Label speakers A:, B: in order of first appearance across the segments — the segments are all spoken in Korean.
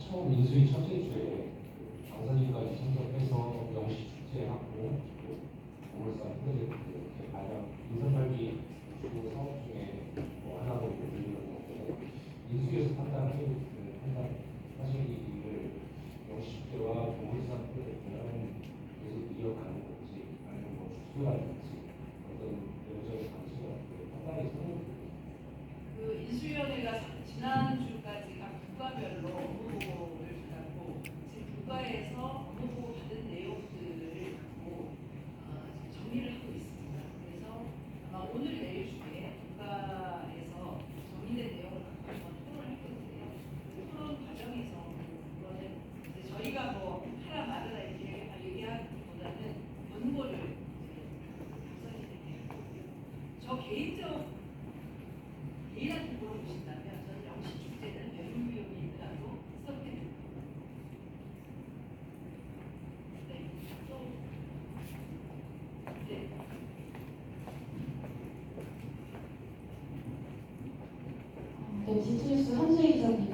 A: 처음 인수위 첫째 주에 당선인까지 참석해서 영시 축제하고 보물상 프로젝트 이렇게 가장 인선발기 주 사업 중에 하나로 불리는 거고, 인수위에서 판단하시는 일을 영시 축제와 보물상 프로젝트는 계속 이어가는 건지 아니면 뭐 축소라든지 어떤 내부적인 방식을 판단이 서는.
B: 그 인수위원회가 지난주까지 각 국가별로 업무보고를 받았고, 지금 국가에서 업무보고 받은 내용들을 갖고 정리를 하고 있습니다. 그래서 아마 오늘 내일 중에 국가에서 정리된 내용을 갖고 한번 토론을 할 건데요. 그 토론 과정에서 그거는 이제 저희가 뭐 하라 말아라 이렇게 얘기하기보다는 원고를 작성해드리는 거고요. 저 개인한테 물어보신다면 저는 영시 축제는 배분 비용이 있더라도 선택합니다. 네, 또 네.
C: 네, 지트뉴스 한수희 기자입니다.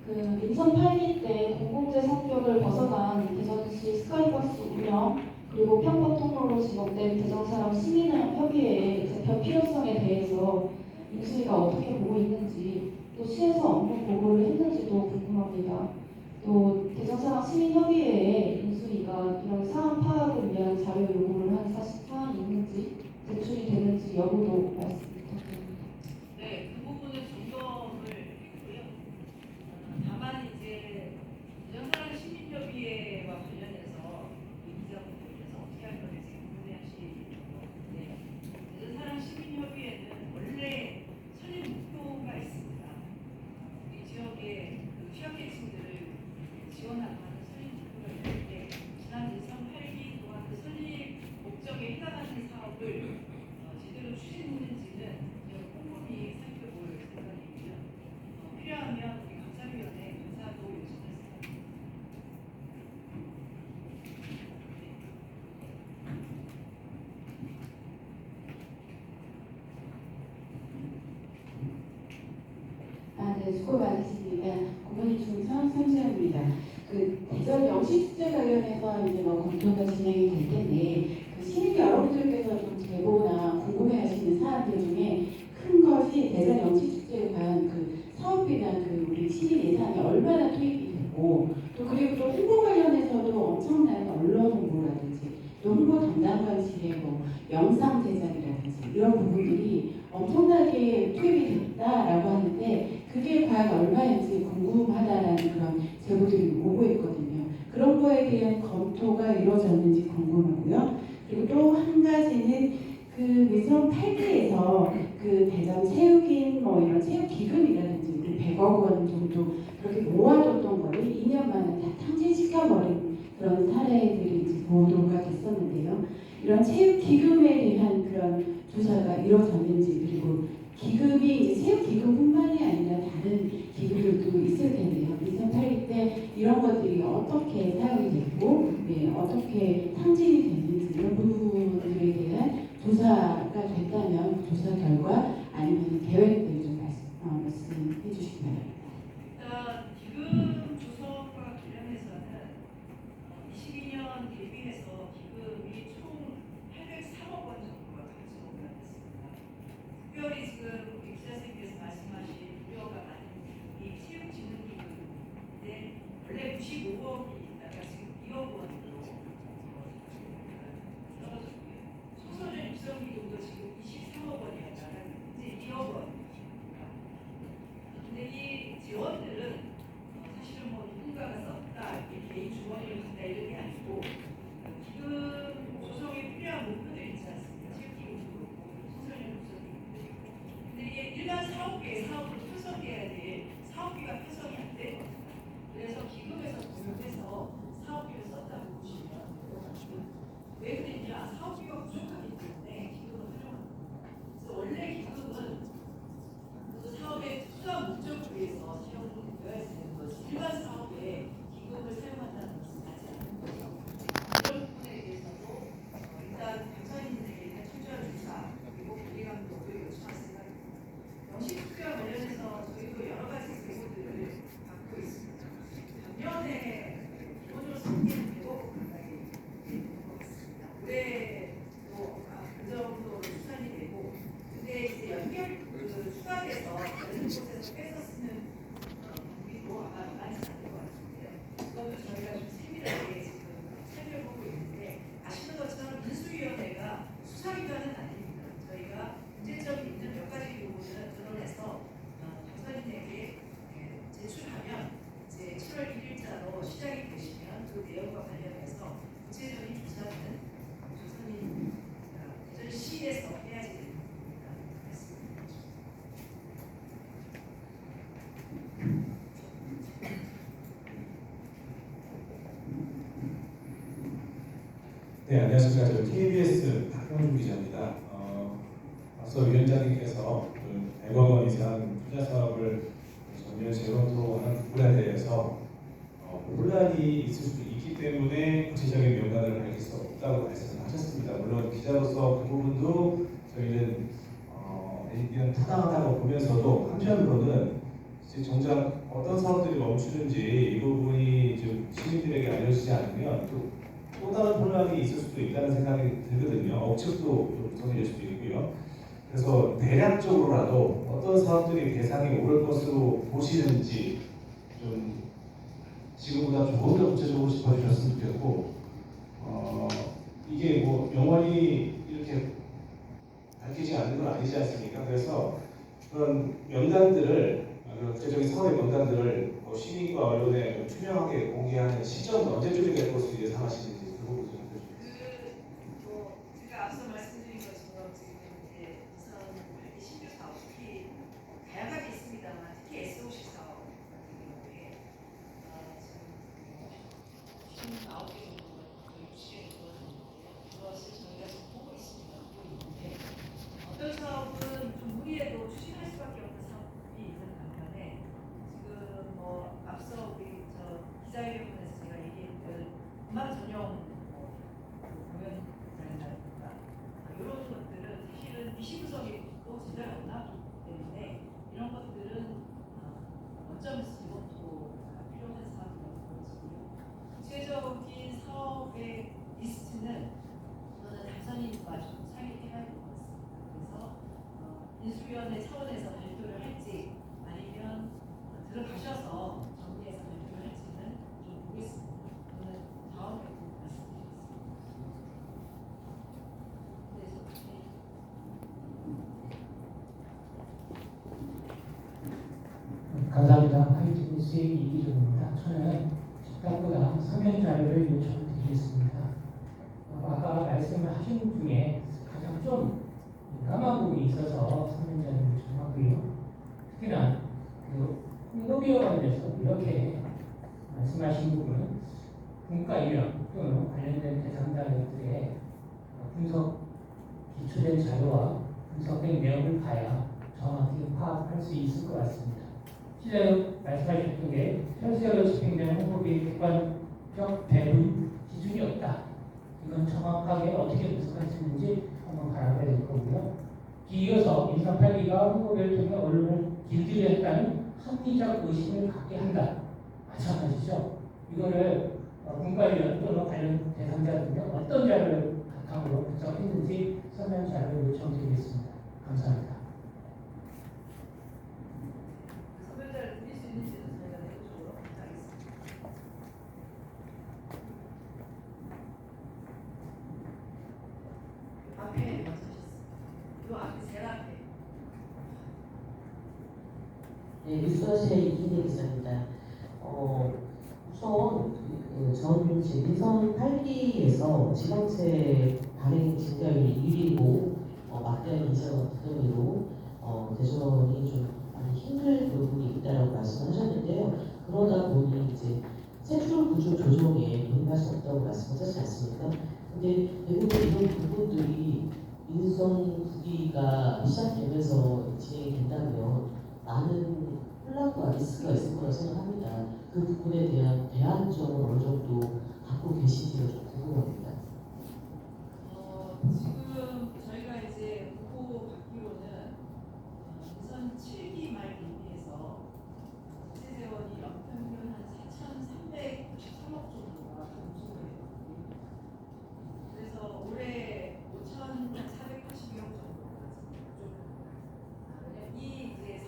C: 그 민선 8기 때 공공재 성격을 벗어난 대전시 스카이버스 운영 그리고 편법 통로로 지목된 대전사랑 시민협의회의 재편 필요성에 대해서 인수위가 어떻게 보고 있는지, 또 시에서 업무 보고를 했는지도 궁금합니다. 또 대전사랑 시민협의회에 인수위가 이런 사안 파악을 위한 자료 요구를 한 사안이 있는지, 제출이 되는지 여부도 말씀 부탁드립니다.
B: 네, 그 부분은 점검을 했고요. 다만 이제 대전사랑 시민협의회와 관련해서 이 기자분들께서 어떻게 할 건지 궁금해하시는 건데, 대전사랑 시민협의회는 원래 설립 목표가 있습니다. 이 지역의 그 취약계층들을 지원하고 하는 설립 목표가 있는데, 지난 2008기 동안 그 설립 목적에 해당하는 사업을 제대로 추진했는지는 꼼꼼히 살펴볼 생각이고요. 필요하면 우리 감사위원회 감사도 요청할 생각입니다.
D: 네, 수고 많으십니다. 고문희 중선 삼수입니다. 그 대전 영시축제 관련해서 이제 뭐 검토가 진행이 될 텐데, 그 시민 여러분들께서 좀 제보나 궁금해하시는 사안들 중에 큰 것이 대전 영시축제에 관한 그 사업비나 그 우리 시민 예산이 얼마나 투입이 되고, 또 그리고 또 홍보 관련해서도 엄청난 언론 홍보라든지 또 홍보 담당관실의 뭐 영상 제작이라든지 이런 부분들이 엄청나게 투입이 됐다라고 하는데, 그게 과연 얼마인지 궁금하다라는 그런 제보들이 오고 있거든요. 그런 거에 대한 검토가 이루어졌는지 궁금하고요. 그리고 또 한 가지는 그 위성 8기에서 그 대전 체육인 뭐 이런 체육기금이라든지 우리 100억 원 정도 그렇게 모아뒀던 거를 2년 만에 다 탕진시켜버린 그런 사례들이 이제 보도가 됐었는데요. 이런 체육기금에 대한 그런 조사가 이루어졌는지, 그리고 기금이 이제 체육기금뿐만이 아니라 다른 기금들도 있을 텐데요. 2008년 때 이런 것들이 어떻게 사용이 됐고, 어떻게 탕진이 됐는지 이런 부분들에 대한 조사가 됐다면 조사 결과 아니면 계획들 좀 말씀해 주시기 바랍니다.
B: 일단 기금 조성과 관련해서는 22년 대비해서 기금이 총 803억 원 정도가 가지고가 됐습니다. 특별히 지금 우리 기자님께서 말씀하신 우려가 많은 이 체육진흥기금인데, 원래 95억이 있다가 지금 2억 원으로 떨어졌고요. 청소년 육성기금도 지금 23억 원이었다가 이제 2억 원입니다. 근데 이 지원들은 사실은 뭐 누군가가 썼다, 개인 주머니를 갖다 이런 게 아니고 기금 조성에 필요한 목표들이 있지 않습니까? 체육기금도 그렇고 청소년 육성기금도 있고. 근데 이게 일반 사업계의 사업으로 편성돼야 돼. 사업비가 편성이 안 되거든요. 그래서 기금에서 분류해서 사업비를 썼다고 보시면 왜 그랬냐? 사업비가 부족하기 때문에 기금을 활용합니다. 그래서 원래 기금은 그 사업의 특수한 목적을 위해서 사용되어야 되는 것이 일반 사업에 기금을 사용한다는 것은 하지 않는 거죠. 이런 부분에 대해서도 일단 감사인들에게 일단 철저한 조사 그리고 관리감독을 요청할 생각입니다. 영시축제와 관련해서 저희도 여러 가지 제보들을 받고 있습니다. 시에서 다른 곳에서 뺏어 쓰는 우리도 아마 많지 않을 것 같은데요. 그것도 저희가 좀 세밀하게 지금 살펴보고 있는데 아시는 것처럼 인수위원회가 수사기관은 아닙니다. 저희가 문제점이 있는 몇 가지 부분을 드러내서 당선인에게 제출하면 이제 7월 1일자로 시작이 되시면 그 내용과 관련해서 구체적인 조사는 당선인 대전시에서 해야지 됩니다. 말씀드립니다.
E: 네, 안녕하십니까. 저는 KBS 박형준 기자입니다. 앞서 위원장님께서 그 100억 원 이상 투자 사업을 전면 재검토하는 부분에 대해서 혼란이 있을 수도 있기 때문에 구체적인 명단을 밝힐 수 없다고 말씀하셨습니다. 물론 기자로서 그 부분도 저희는 의견 타당하다고 보면서도 한편으로는 이제 정작 어떤 사업들이 멈추는지 이 부분이 좀 시민들에게 알려지지 않으면 또 다른 혼란이 있을 수도 있다는 생각이 들거든요. 억측도 좀 구성될 수도 있고요. 그래서 대략적으로라도 어떤 사업들이 대상에 오를 것으로 보시는지 좀 지금보다 조금 더 구체적으로 짚어주셨으면 좋겠고, 이게 뭐 영원히 이렇게 밝히지 않는 건 아니지 않습니까? 그래서 그런 명단들을, 그런 구체적인 사업의 명단들을 시민과 언론에 투명하게 공개하는 시점은 언제쯤이 될 것으로 예상하시는지 그 부분 좀 해주세요.
B: 제가 앞서 말씀드린 것처럼 지금 이제 우선 발기 신규 사업 특히 다양하게 있습니다만 특히 SOC 사업 같은 경우에 지금 59개 정도, 60개 정도 되는데요. 그것을 저희가 지금 보고 있습니다. 보고 있는데 어떤 사업은 좀 무리해도 추진할 수밖에 없는 사업이 있는 반면에 지금 뭐 앞서 우리 기자회견에서 제가 얘기했던 음악 전용 공연 자리라든가 이런 것들은 사실은 비시 구성도 제대로 안 나왔기 때문에 이런 것들은 원점 재검토가 필요한 사업이라고 보여지고요. 구체적인 사업의 리스트는 저는 당선인과 좀 상의해야 될 것 같습니다. 그래서 인수위원회 차원에서 발표를 할지 아니면 들어가셔서 정리해서 발표를 할지는 좀 보겠습니다. 저는 다음에 꼭 말씀드리겠습니다.
F: 감사합니다. 화이트 뉴스의 이기준입니다. 저는 집단보다 서면 자료를 요청드리겠습니다. 아까 말씀을 하신 중에 가장 좀 민감한 부분이 있어서 서면 자료를 요청하고요. 특히나 그 홍보비와 관련해서 이렇게 말씀하신 부분은 분과 이력 또는 관련된 대상자들의 분석 기초된 자료와 분석된 내용을 봐야 정확히 파악할 수 있을 것 같습니다. 실제로 말씀하셨던 게 현수역으로 집행되는 홍보비 객관적 배분 기준이 없다. 이건 정확하게 어떻게 분석할 수 있는지 한번 바라봐야 될 거고요. 이어서 인사 8기가 홍보비를 통해 언론을 길들였다는 합리적 의심을 갖게 한다. 마찬가지죠. 이거를 분과위원 또는 관련 대상자 등의 어떤 자료를 바탕으로 분석했는지 설명 자료를 요청드리겠습니다. 감사합니다.
B: 소변자를 드릴 수 있는지는 저희가 내부적으로 하겠습니다. 앞에 먼저 하셨습니다. 이 앞에 제일 앞에.
G: 네, 뉴스워시의 이기대 기자입니다. 우선 저는 이제 민선 8기에서 지방채 발행 증가율이 1위고 막대한 인사가 부담으로 대전이 좀 많이 힘들 부분이 있다라고 말씀하셨는데요. 그러다 보니 이제 세출 구조 조정에 동의할 수 없다고 말씀하셨지 않습니까? 근데 대부분 이런 부분들이 민선 9기가 시작되면서 진행이 된다면 많은 혼란과 리스크가 있을 거라 생각합니다. 그 부분에 대한 대안점을 어느 정도 갖고 계신지가 좀 궁금합니다.
B: 지금 저희가 이제 보고 받기로는 우선 7기 말 대비해서 국제재원이 연평균 한 4,393억 정도가 감소해요. 그래서 올해 5,480억 정도가 지금 부족합니다. 이 이제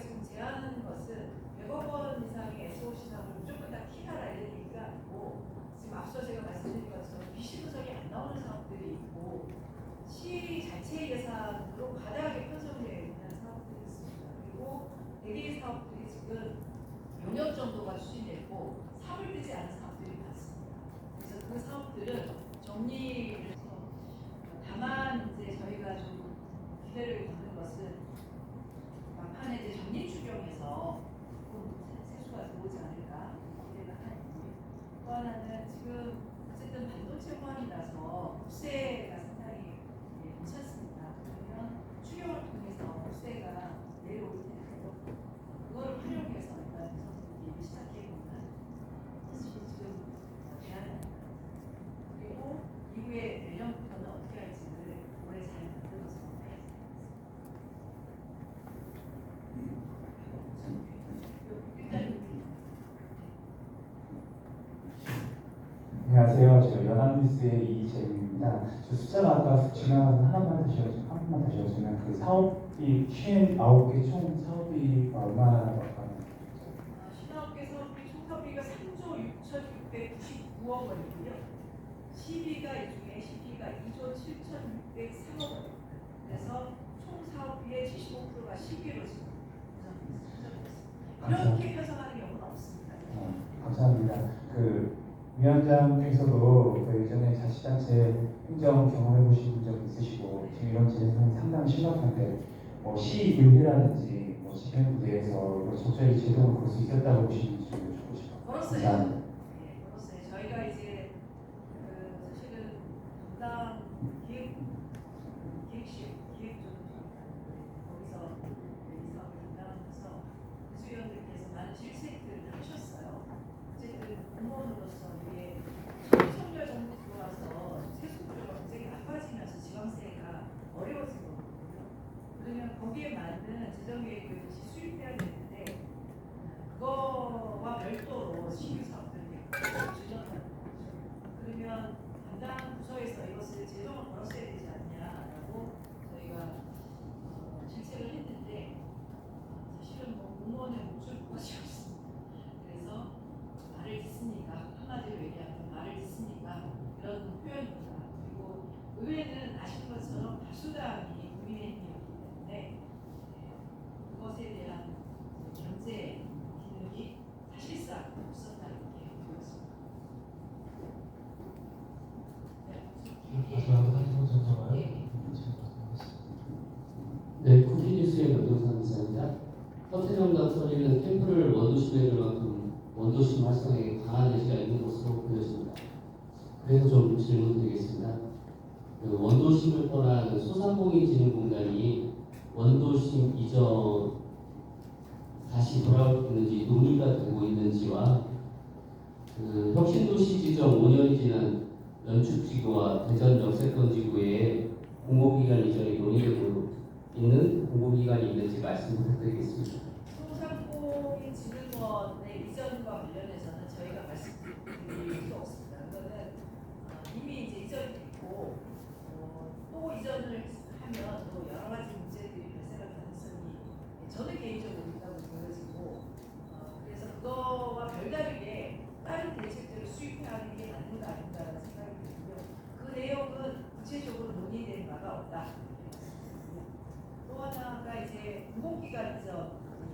B: 지금 제안하는 것은 100억 원 이상의 SOC 사업을 무조건 다 키하라 이런 얘기가 아니고 지금 앞서 제가 말씀드린 것처럼 비시 분석이 안 나오는 사업들이 있고 시 자체 예산으로 과다하게 편성되어 있는 사업들이 있습니다. 그리고 대개의 사업들이 지금 용역 정도가 추진됐고 사업을 되지 않은 사업들이 많습니다. 그래서 그 사업들은 정리를 해서 다만 이제 저희가 좀 기대를 갖는 것은 막판에 이제 정리 추경에서 조금 세수가 들어오지 않을까 기대가 하는지 또 하나는 지금 어쨌든 반도체 호황이라서 국세가 상당히 괜찮습니다. 그러면 추경을 통해서 국세가 내려올 텐데 그거를 활용해서 일단 선생님이 시작해보는 사실 지금 대안입니다. 그리고 이후에 내년부터는 어떻게 할지를 올해 잘 만들어서
H: 안녕하세요. 저 연합뉴스의 이재민입니다. 저 숫자가 아까 지나가서 하나만 다시 여쭈면 그 사업비 59개 총 사업비 얼마나
B: 신화업계 사업비 총 사업비가 3조 6,699억 원이고요. 시비가 이 중에 시비가 2조 7,603억 원입니다. 그래서 총 사업비의 75%가 시비로 지금 편성됐습니다. 이렇게 편성하는 경우는 없습니다.
H: 감사합니다. 그 위원장께서도 그 예전에 자치단체 행정 경험해 보신 적 있으시고 지금 이런 재정이 상당히 심각한데 시의회라든지 집행부대에서 적절히 제동을 걸 수 있었다고 보시는지 좀 여쭤보고 싶어요.
B: 걸었어요.
H: 감사합니다.
B: 네, 걸었어요. 저희가 이제 사실은 담당 기획실 기획조정 거기서 이 사업을 담당하면서 교수위원들께서 많은 실책들을 하셨어요. 어쨌든 공무원으로서 이게 청년 정부 들어와서 세수구조가 굉장히 나빠지면서 지방세가 어려워진 거거든요. 그러면 거기에 맞는 재정계획을 다시 수립해야 되는데 그거와 별도로 신규 사업들을 지정하는 거죠. 그러면 담당 부서에서 이것을 재정을 걸었어야 되지 않냐라고 저희가 실책을 했는데 사실은 공무원의 몫을 무엇이 없습니다. 그래서 말을 듣습니까? 한마디로 얘기하면 말을 듣습니까? 이런 표현입니다. 그리고 의회는 아시는 것처럼 다수당이 국민의힘이었기 때문에 그것에 대한 견제 기능이 사실상 없었다는 게 보였습니다.
A: 마지막으로 한번 정정하요.
I: 네, 쿠키뉴스의 변동산 기자입니다. 서태정당 처리는 캠프를 원도심에 들 만큼 원도심 활성에 강한 의지가 있는 것으로 보여집니다. 그래서 좀 질문드리겠습니다. 그 원도심을 떠난 소상공인진흥공단이 원도심 이전 다시 돌아올 수 있는지 논의가 되고 있는지와 그 혁신도시 지정 5년이 지난 연축지구와 대전 역세권지구에 공공기관 이전이 논의되고 있는 공공기관이 있는지 말씀 부탁드리겠습니다.
B: 소상공인 진흥원의 이전과 관련해서는 저희가 말씀드릴 필요 없습니다. 그거는 이미 이제 이전이 됐고 또 이전을 하면 또 여러 가지 문제들이 발생할 가능성이 저는 개인적으로 있다고 보여지고 그래서 그거와 별다르게 다른 대책들을 수립해야 하는 게 맞는 거 아닌가라는 생각이 들고요. 그 내용은 구체적으로 논의된 바가 없다. 또 하나가 이제 공공기관 이전,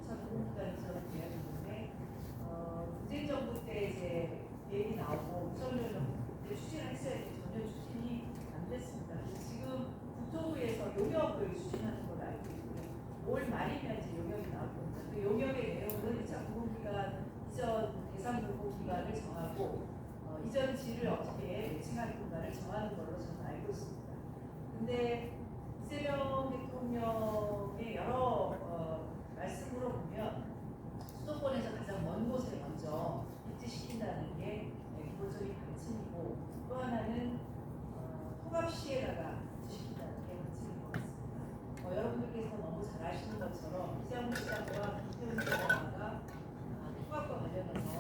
B: 2차 공공기관 이전을 계약했는데 문재인 정부 때 이제 계획이 나오고 우선을 추진을 했어야 되는데 전혀 추진이 안 됐습니다. 그래서 지금 국토부에서 용역을 추진하는 걸로 알고 있고요. 올 말이면 이제 용역이 나올 겁니다. 그 용역의 내용은 2차 공공기관 이전 대상 공공기관을 정하고 이전지를 어떻게 매칭할 공간을 정하는 걸로 저는 알고 있습니다. 근데 이재명 대통령의 여러 말씀으로 보면 수도권에서 가장 먼 곳에 먼저 입지시킨다는 게 기본적인 방침이고 또 하나는 통합시에다가 입지시킨다는 게 방침인 것 같습니다. 여러분들께서 너무 잘 아시는 것처럼 이재명 시장과 김태훈 시장과 통합과 관련해서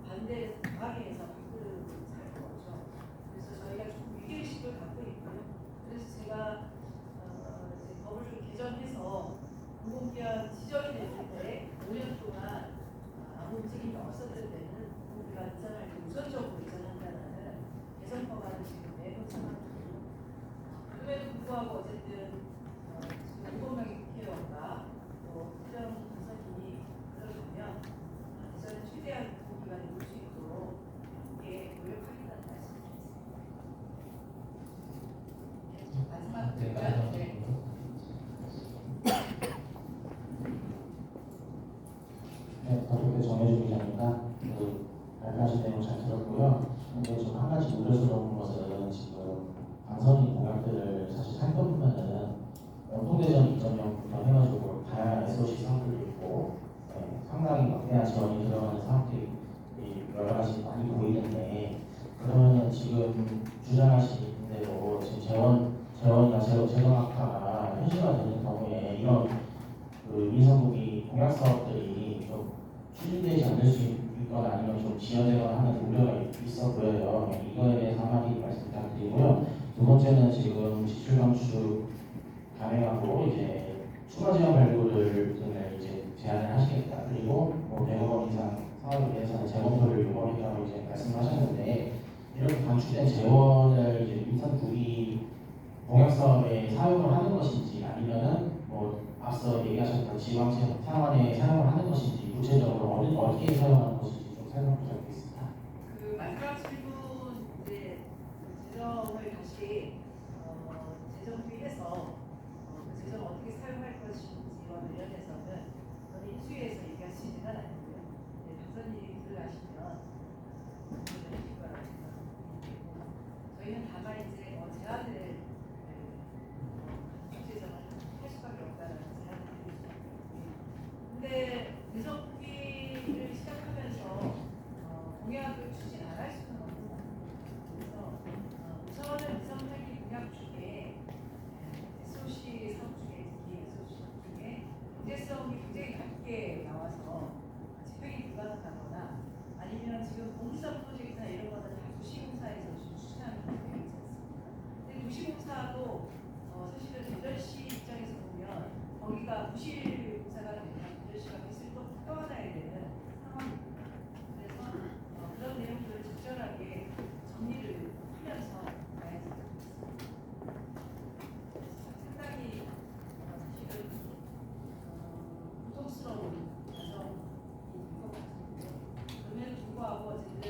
B: 반대에서 강하게 해서 이끌을 잘 거죠. 그래서 저희가 조금 위기의식을 갖고 있고요. 그래서 제가 이제 법을 좀 개정해서 공공기관 지정이 될 때
J: 네, 어떻게 정해준 기자입니다. 말씀하신 내용 잘 들었고요. 근데 좀 한 가지 우려스러운 것은 지금 당선인 공약들을 사실 살펴보면은 공통대전 2.0부터 해가지고 다양한 SOC 사업들도 있고 상당히 막대한 지원이 들어가는 사업들이 여러 가지 많이 보이는데 그러면은 지금 주장하신 대로 지금 재원이나 재정학과가 현실화되는 경우에 이런 민선국이 공약 사업들이 좀 추진되지 않을 수 있거나 아니면 좀 지연되거나 하는 우려가 있어 보여요. 이거에 대해서 한마디 말씀 부탁드리고요. 두 번째는 지금 지출 감축 감행하고 이제 추가 지원 발굴을 이제 제안을 하시겠다. 그리고 뭐 100억 원 이상 사업에 대해서는 재검토를 요구하겠다고 이제 말씀하셨는데 이렇게 감축된 재원을 이제 민선국이 공약 사업에 사용을 하는 것인지 아니면은 뭐 앞서 얘기하셨던 지방채 상환에 사용을 하는 것인지 구체적으로 어디에 사용하는 것인지 좀 설명 부탁드리겠습니다.
B: 그 마지막 질문 이제 재정을 다시 재정비해서 그 재정 어떻게 사용할 것인지와 관련해서는 저는 인수위에서 얘기할 수 있는 건 아니고요. 당선인이 들어가시면 해주실 거라고 생각합니다. 저희는 다만 이제 제안을 국제정을 할 수밖에 없다는 제안을 드릴 수 있고요. 근데 대선기를 시작하면서 공약을 추진 안 할 수는 없는 거예요. 그래서 우선은 위성탄기 공약 중에 SOC 사업 중에 특히 SOC 사업 중에 경제성이 굉장히 낮게 나와서 집행이 불가능하거나 아니면 지금 공사 프로젝트나 이런 거는 다 도시공사에서 지금 추진하는 경우가 있지 않습니까? 근데 도시공사도 사실은 대전시 입장에서 보면 거기가 부실공사가 되면 대전시가 빚을 또 껴안아야 되는 상황입니다. 그래서 그런 내용들을 적절하게 정리를 하면서 가야 됩니다. 상당히 사실은 고통스러운 과정이 될 것 같은데요. 그럼에도 불구하고 어쨌든